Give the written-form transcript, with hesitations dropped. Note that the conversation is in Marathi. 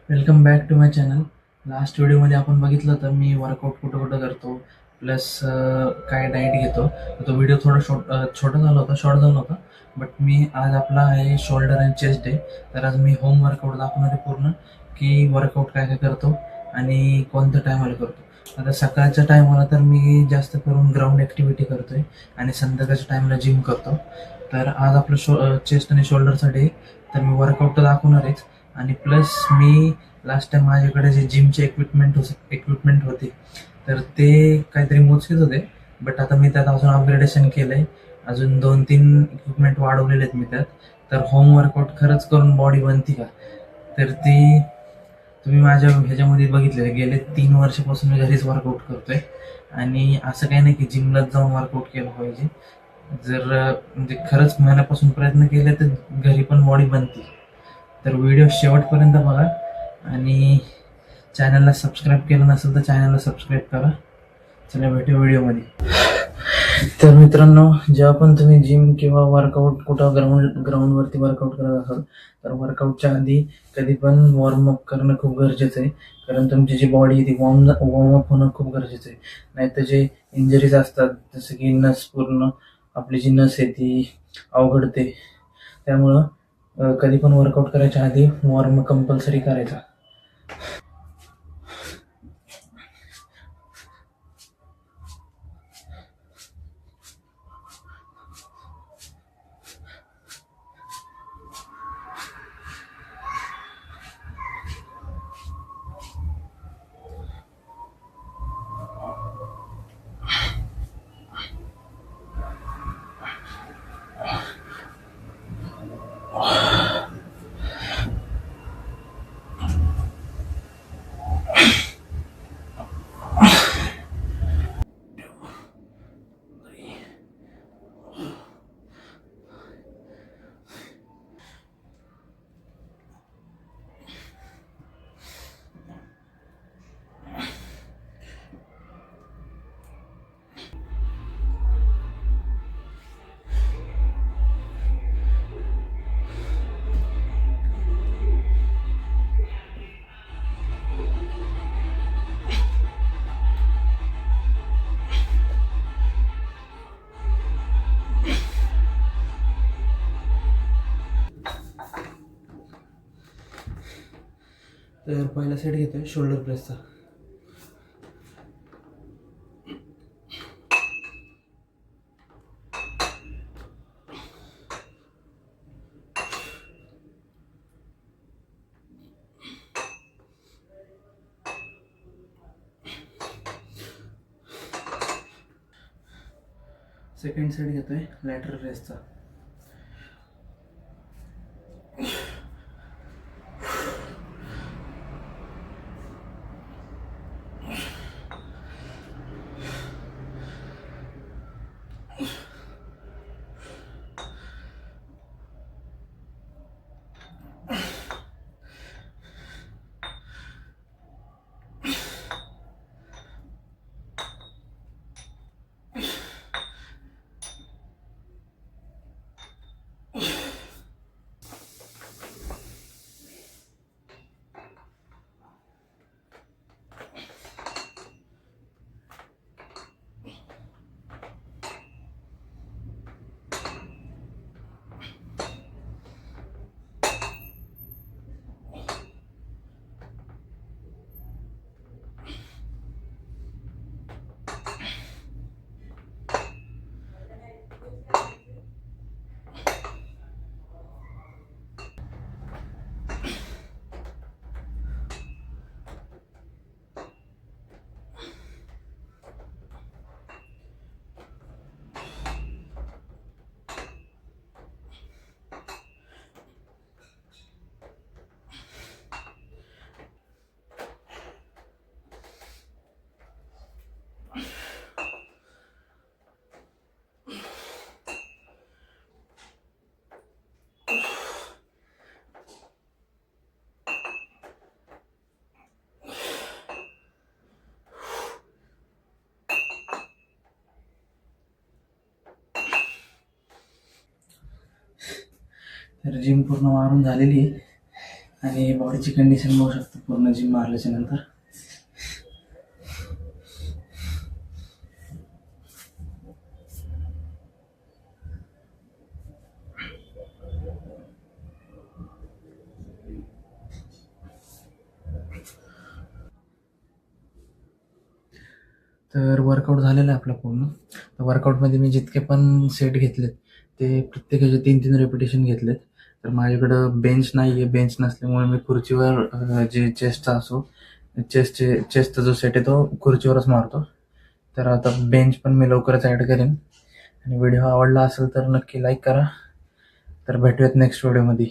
Welcome back to my channel. Last व्हिडिओमध्ये आपण बघितलं होतं मी वर्कआउट कुठं कुठं करतो, प्लस काय डाएट घेतो. तो व्हिडिओ थोडा छोटा झाला होता, शॉर्ट झाला होता. बट मी आज आपला आहे शोल्डर अँड चेस्ट डे. तर आज मी होम वर्कआउट दाखवणार आहे पूर्ण, की वर्कआउट काय काय करतो आणि कोणत्या टायमाला करतो. आता सकाळच्या टायमाला तर मी जास्त करून ग्राउंड ॲक्टिव्हिटी करतो आहे आणि संध्याकाळच्या टायमाला जिम करतो. तर आज आपलं चेस्ट आणि शोल्डरसाठी तर मी वर्कआउट तर दाखवणार आहेच. आणि प्लस मी लास्ट टाइम माझ्याकडे जे जिमचे इक्विपमेंट होते, तर ते काहीतरी मोजकेच होते. बट आता मी त्यात अजून अपग्रेडेशन केलं आहे. अजून 2-3 इक्विपमेंट वाढवलेले आहेत मी त्यात. तर होम वर्कआउट खरंच करून बॉडी बनते का? तर ती तुम्ही माझ्या ह्याच्यामध्ये बघितलेलं, गेले 3 वर्षापासून मी घरीच वर्कआउट करतोय. आणि असं काही नाही की जिमलाच जाऊन वर्कआउट केलं पाहिजे. जर म्हणजे खरंच मनापासून प्रयत्न केले तर घरी पण बॉडी बनते. तर व्हिडिओ शेवटपर्यंत बघा आणि चॅनलला सबस्क्राईब केलं नसेल तर चॅनलला सबस्क्राईब करा. चला भेटू व्हिडिओमध्ये. तर मित्रांनो, जेव्हा पण तुम्ही जिम किंवा वर्कआउट कुठं ग्राउंडवरती वर्कआउट करत असाल, तर वर्कआउटच्या आधी कधी पण वॉर्मअप करणं खूप गरजेचं आहे. कारण तुमची जी बॉडी आहे ती वॉर्मअप होणं खूप गरजेचं आहे. नाहीतर जे इंजरीज असतात, जसं की नस पूर्ण आपली जी नस आहे ती अवघडते. त्यामुळं कधी पण वर्कआउट करायच्या आधी वॉर्मअप कंपल्सरी करायचा. तर पहिला सेट घेतोय शोल्डर प्रेसचा. सेकंड सेट घेतोय लॅटरल प्रेसचा. तर जिम पूर्ण मारून झालेली आहे आणि बॉडीची कंडिशन बघू शकतो पूर्ण जिम मारल्याच्या नंतर. तर वर्कआउट झालेलं आहे आपलं पूर्ण. तर वर्कआउटमध्ये मी जितके पण सेट घेतलेत ते प्रत्येकाचे 3-3 रेपिटेशन घेतलेत. तर माझ्याकडं बेंच नाही आहे. बेंच नसल्यामुळे मी खुर्चीवर जे चेस्टचा असो चेस्टचा जो सेट आहे तो खुर्चीवरच मारतो. तर आता बेंच पण मी लवकरच ॲड करेन. आणि व्हिडिओ आवडला असेल तर नक्की लाईक करा. तर भेटूयात नेक्स्ट व्हिडिओमध्ये.